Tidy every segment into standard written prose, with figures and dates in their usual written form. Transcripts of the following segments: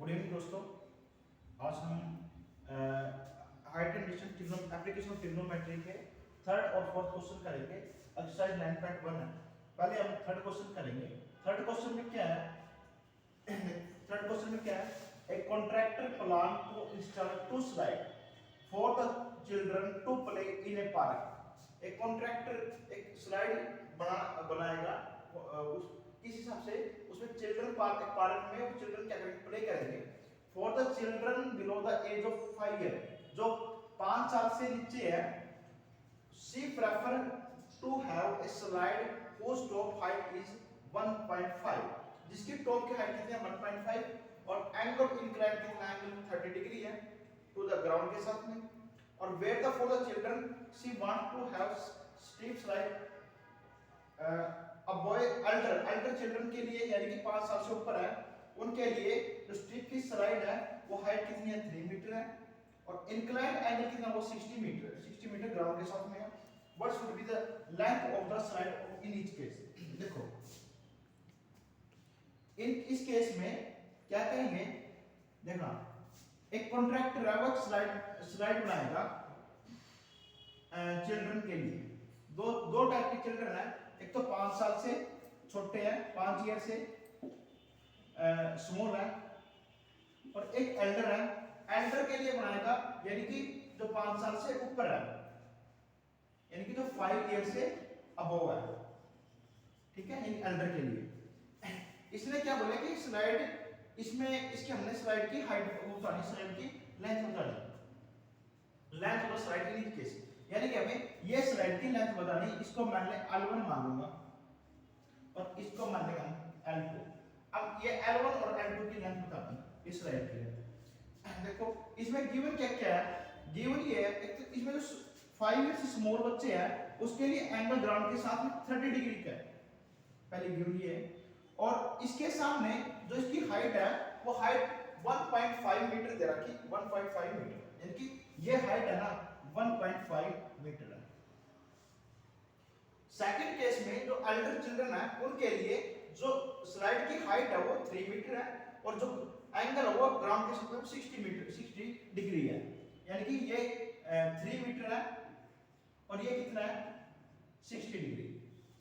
Good evening दोस्तों। आज हम height and distance application of trigonometry के थर्ड और फोर्थ क्वेश्चन करेंगे। एक्सरसाइज 9.1 है। पहले हम थर्ड क्वेश्चन करेंगे। थर्ड क्वेश्चन में क्या है? थर्ड क्वेश्चन में क्या है? A contractor plan to install two slide for the children to play in a park. एक कॉन्ट्रैक्टर एक स्लाइड बनाएगा उस किस हिसाब से उसमें चिल्ड्रन पार्क में वो चिल्ड्रन क्या करेंगे? प्ले करेंगे for the children below the age of 5 year. जो 5 साल से नीचे है, she prefer to have a slide whose top height is 1.5, जिसकी टॉप की हाइट कितनी है? 1.5 और एंगल इंक्लाइन कितना है? एंगल 30 डिग्री है टू द ग्राउंड के साथ में। और where the for the children she want to have steep slide. अब बॉय अल्टर चिल्ड्रन के लिए यानी कि 5 साल से ऊपर है, उनके लिए जो स्ट्रिप की स्लाइड है वो हाइट कितनी है? 3 मीटर है और इंक्लाइन एंगल कितना? वो 60 मीटर ग्राउंड के साथ में है। What should be the length of the slide in each case? देखो इस केस में क्या कहेंगे? देखना, एक कॉन्ट्रैक्टर है वो स्लाइड बनाएगा चिल्ड्रन के लिए। दो टाइप के चिल्ड्रन है, एक तो 5 साल से छोटे हैं, 5 ईयर से स्मॉल है, और एक एल्डर है। एल्डर के लिए बनाएगा यानी कि जो 5 साल से ऊपर है, यानी कि जो 5 ईयर से अबव है, ठीक है, इन एल्डर के लिए। इसने क्या बोला कि स्लाइड इसमें इसकी हमने स्लाइड की हाइट बतानी, स्लाइड की लेंथ बतानी, length of slide in case, यानी कि हमें ये स्लाइड की लेंथ बतानी। इसको मान ले L1 मान लूंगा और इसको मान लेगा L2। अब ये L1 और L2 की लेंथ बतानी इस स्लाइड की लेंथ। देखो इसमें गिवन क्या क्या है? गिवन ये है, एक तो इसमें जो 5 ईयर से स्मॉल बच्चे हैं उसके लिए एंगल ग्राउंड के साथ में 30 डिग्री का है, पहले गिवन ये है। और इसके सामने जो इसकी हाइट है वो हाइट 1.5 मीटर दे रखी, 1.5 मीटर, यानी कि ये हाइट है ना 1.5 मीटर है। सेकंड केस में जो अल्डर चिल्ड्रन है उनके लिए जो स्लाइड की हाइट है वो 3 मीटर है और जो एंगल है वो ग्राउंड के साथ में 60 डिग्री है, यानी कि ये 3 मीटर है और ये कितना है? 60 डिग्री,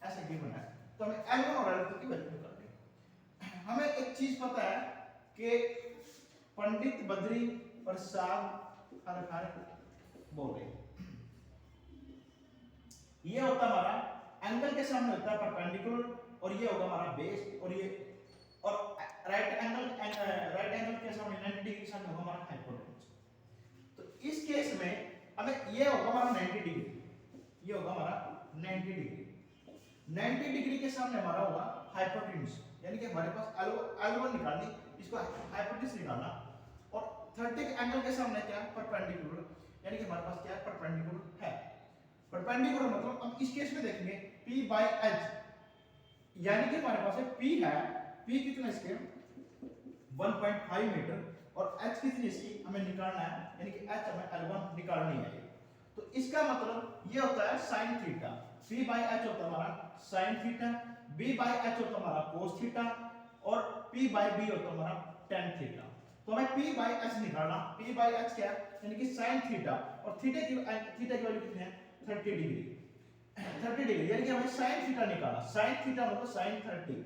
ऐसे गिवन है। तो हमें L1 और L2 की वैल्यू निकालनी है। हमें एक चीज पता है कि पंडित बद्री प्रसाद हर हर बोले, ये होता हमारा एंगल के सामने होता है परपेंडिकुलर, और ये होगा हमारा बेस, और ये और राइट एंगल के सामने 90 डिग्री सामने होगा हमारा हाइपोटेन्यूज। तो इस केस में हमें ये होगा हमारा 90 डिग्री, ये होगा हमारा 90 डिग्री। 90 डिग्री के सामने हमारा होगा हाइपोटेन्यूज, यानी कि हमारे पास L1 निकालनी, इसको हाइपोटेन्यूज निकालना, और 30 के एंगल के सामने क्या है? परपेंडिकुलर, यानी कि हमारे पास क्या है? परपेंडिकुलर है। परपेंडिकुलर मतलब हम इस केस में देखेंगे P by H, यानी कि हमारे पास है P है, P कितना इसके 1.5 मीटर और H कितनी इसकी हमें निकालना है, यानी कि H हमें L1 निकालनी है। तो इसका मतलब ये होता है sin theta. P by H होता है हमारा sin theta, B by H होता है हमारा cos थीटा और P by B होता है हमारा tan थीटा। तो हमें P by H निकालना, P by H क्या है? यानी कि sin थीटा, और थीटा की वैल्यू कितनी है? 30 डिग्री, 30 डिग्री, यानी कि हमें sin थीटा निकालना। sin थीटा मतलब sin 30,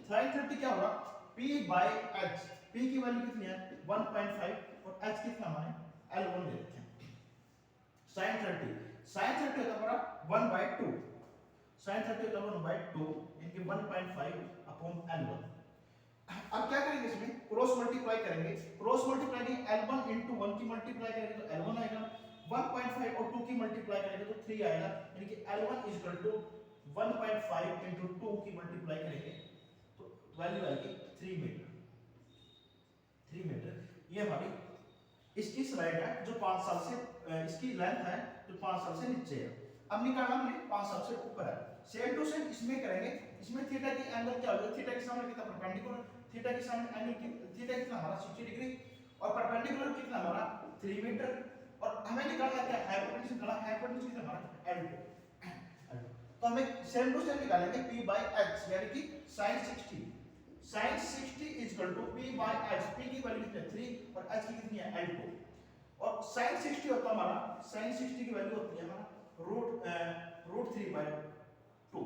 sin 30 क्या होगा? P by H, P की वैल्यू कितनी है? 1.5 और H कितना हमारे L1 दे रखे हैं। sin 30 होता है हमारा 1/2, sin 30 होता है 1/2, यानी कि 1.5 अपॉन L1। अब क्या करेंगे? इसमें क्रॉस मल्टीप्लाई करेंगे। क्रॉस मल्टीप्लाई नहीं, L1 into 1 की मल्टीप्लाई करेंगे तो L1 आएगा, 1.5 और 2 की मल्टीप्लाई करेंगे तो 3 आएगा, यानी कि L1 is equal to 1.5 into 2 की मल्टीप्लाई करेंगे तो वैल्यू आएगी 3 मीटर। 3 मीटर ये हमारी इसकी स्लाइड है जो 5 साल से इसकी लेंथ है जो 5 साल से नीचे है। अब निकालना हमने 5 साल से ऊपर है। सेम टू सेम इसमें करेंगे। इसमें थीटा की एंगल क्या होगा? थीटा के सामने कितना? परपेंडिकुलर, थीटा के सामने एंगल की थीटा कितना हमारा 60 डिग्री और परपेंडिकुलर कितना हमारा 3 मीटर, और हमें निकालना क्या? हाइपोटेन्यूज निकालना। हाइपोटेन्यूज कितना हमारा L2। तो हमें सेम टू सेम निकालेंगे P by H, यानी कि sin 60 sin 60 is equal to p by h। p की वैल्यू कितनी है 3 और h की कितनी है L2। और sin 60 होता है हमारा, sin 60 की वैल्यू होती है हमारा रूट 3 बाय 2।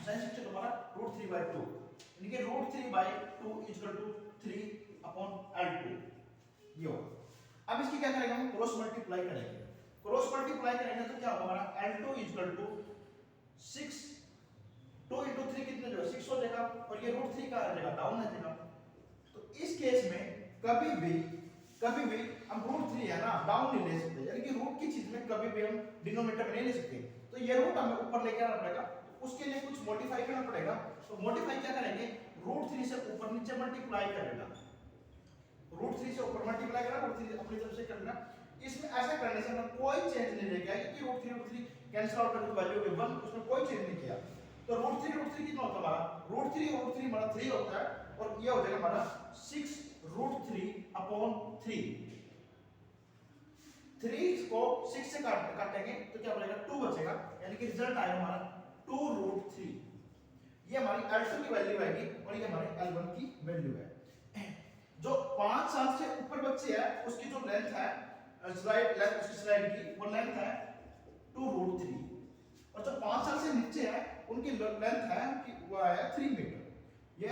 sin 60 तो हमारा रूट 3 बाय 2, यानी कि root 3 by 2 is equal to 3 upon L2 ये होगा। अब इसकी क्या करेंगे हम, क्रॉस मल्टीप्लाई करेंगे। क्रॉस मल्टीप्लाई करेंगे तो क्या होगा हमारा L2 is equal to 6, 2 into 3 कितने जो 6 हो जाएगा, और ये रूट 3 का आ जाएगा डाउन आ जाएगा। तो इस केस में कभी भी हम रूट 3 है ना डाउन नहीं ले सकते, यानी कि रूट की चीज में कभी भी हम डिनोमिनेटर में नहीं ले सकते। तो ये रूट हमें ऊपर लेके आना पड़ेगा, तो उसके लिए कुछ मॉडिफाई करना पड़ेगा। तो मॉडिफाई क्या करेंगे, रूट 3 से ऊपर नीचे मल्टीप्लाई कर लेना, रूट 3 से ऊपर मल्टीप्लाई करना, रूट 3 अपनी तरफ से करना। इसमें ऐसा करने से हम कोई चेंज नहीं लेके आए, क्योंकि रूट 3 कैंसिल आउट करके वैल्यू में 1, उसमें कोई चेंज नहीं किया। तो रूट 3 कितना होता है हमारा, रूट 3 हमारा 3 होता है, और ये हो जाएगा हमारा 6 रूट 3 अपॉन 3। 3 को 6 से काटेंगे तो क्या बचेगा 2 बचेगा, यानी कि रिजल्ट आएगा हमारा 2 रूट 3। ये हमारी L2 की वैल्यू आएगी, और ये हमारी L1 की वैल्यू है। जो 5 साल से ऊपर बच्चे हैं उसकी जो लेंथ है स्लाइड लेंथ, उसकी स्लाइड की वो लेंथ है 2 रूट 3, और जो 5 साल से नीचे है उनकी लेंथ है कि वो है 3 मीटर। ये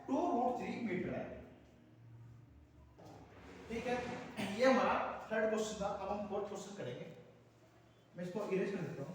2 रूट 3 मीटर है। ठीक है, ये हमारा थर्ड क्वेश्चन था। अब हम फोर्थ क्वेश्चन करेंगे। मैं इसको इरेज कर देता हूं।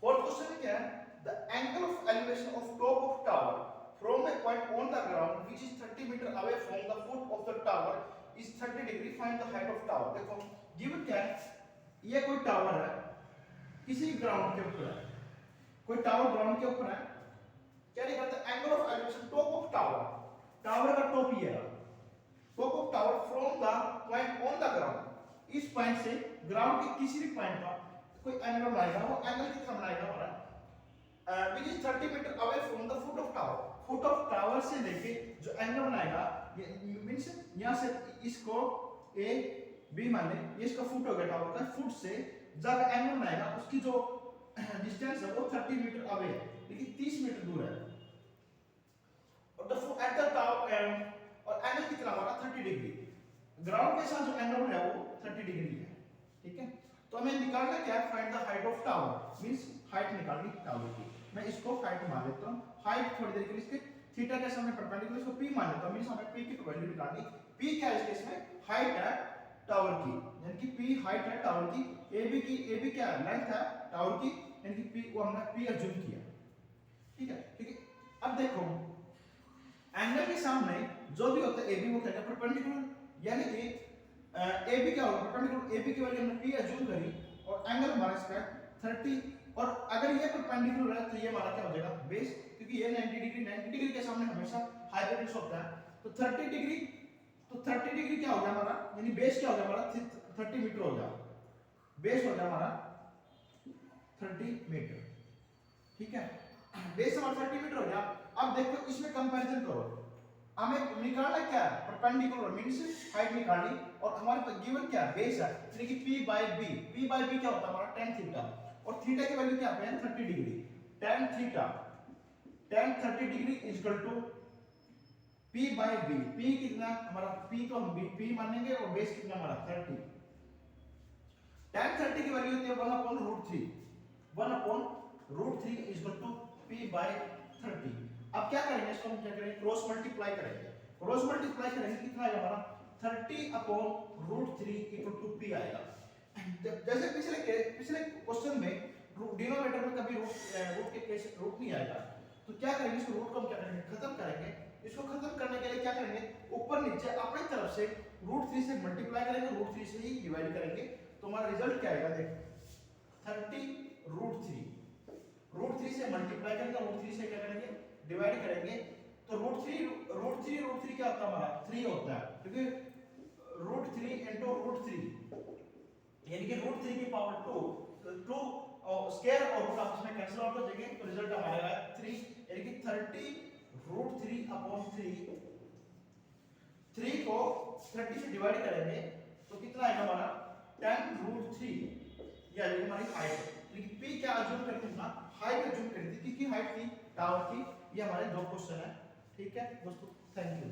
फोर्थ क्वेश्चन में क्या है, the angle of elevation of top of tower from a point on the ground which is 30 metre away from the foot of the tower is 30 degree, find the height of tower. देखो given क्या है, ये कोई tower है किसी ground के ऊपर है, कोई टावर ग्राउंड के ऊपर है। क्या निकालते हैं, angle of elevation top of tower, tower का टॉप ये है, top of tower from the point on the ground, इस पॉइंट से ग्राउंड के किसी भी पॉइंट पर कोई एंगल बनाएगा, वो एंगल कितना बनाएगा हमारा which is 30 metre away from the foot of tower. Foot of tower से लेके जो एंगल बनाएगा, ये मींस यहां से इसको ए बी मान ले, ये इसका फुट हो गया टावर का, फुट से जब एंगल बनाएगा उसकी जो डिस्टेंस है वो 30 मीटर अवे है, लेकिन 30 मीटर दूर है। और the foot at the tower और एंगल कितना होगा 30 डिग्री, ग्राउंड के साथ जो एंगल है वो 30 डिग्री है। ठीक है, तो हमें निकालना क्या है, find the height of tower, means height निकालनी टावर की। मैं इसको हाइट मान लेता हूं, हाइट थोड़ी देर के लिए इसके थीटा के सामने परपेंडिकुलर इसको p मान लेता हूं, मींस हमें p की वैल्यू निकालनी। p क्या है इस केस में, हाइट है टावर की, यानी कि p हाइट है टावर की, ab क्या है लेंथ है टावर की, यानी कि p को हमने p अज्यूम किया। ठीक है, क्योंकि अब देखो एंगल के सामने जो भी होता है ab वो क्या है परपेंडिकुलर, यानी कि AB क्या होगा परपेंडिकुलर, AB की वैल्यू हमने P अज्यूम करी, और एंगल हमारा इसका 30, और अगर ये परपेंडिकुलर है तो ये हमारा क्या हो जाएगा बेस, क्योंकि ये 90 डिग्री के सामने हमेशा हाइपोटेनस होता है। तो 30 डिग्री, तो 30 डिग्री क्या हो गया हमारा, यानी बेस क्या हो गया हमारा 30 मीटर हो गया, बेस हो गया हमारा 30 मीटर। ठीक है, बेस हमारा 30 मीटर हो गया। अब देखो इसमें कंपैरिजन करो, हमें निकालना क्या है परपेंडिकुलर, मींस हाइट निकालनी, और हमारे पास गिवन क्या है बेस है, यानी कि p by b, p by b क्या होता है हमारा tan थीटा, और थीटा की वैल्यू क्या है 30 degree, tan theta tan 30 degree is equal to p by b। p कितना हमारा, p को हम p मानेंगे, और बेस कितना हमारा 30, tan 30 की वैल्यू होती है 1/√3, 1/√3 is equal to p by 30। अब क्या करेंगे इसको, हम क्या करेंगे क्रॉस मल्टीप्लाई करेंगे, क्रॉस मल्टीप्लाई करेंगे कितना आएगा हमारा 30/√3 इक्वल टू p आएगा। जैसे पिछले क्वेश्चन में डिनोमिनेटर में कभी रूट के केस रूट नहीं आएगा, तो क्या करेंगे इसको रूट को हम क्या करेंगे खत्म करेंगे। इसको खत्म करने के लिए क्या करेंगे, ऊपर नीचे अपनी तरफ से √3 से मल्टीप्लाई करेंगे, √3 से ही डिवाइड करेंगे, तो हमारा रिजल्ट क्या आएगा देखो 30√3, √3 से मल्टीप्लाई करेंगे, √3 से क्या करेंगे डिवाइड करेंगे, तो √3 क्या होता है हमारा 3 होता है, क्योंकि √3 into √3 यानी कि √3 की पावर 2 स्क्वायर और रूट आपस में कैंसिल आउट हो जाएंगे, तो रिजल्ट हमारा आएगा 3, यानी कि √3/3, 3 को 30 से डिवाइड करेंगे तो कितना आएगा हमारा 10√3, ये आएगी हमारी हाइट। लेकिन p क्या अज्यूम करते हैं ना, हाइट अज्यूम करते हैं, कितनी हाइट थी टावर की। ये हमारे दो क्वेश्चन है, ठीक है दोस्तों, थैंक यू।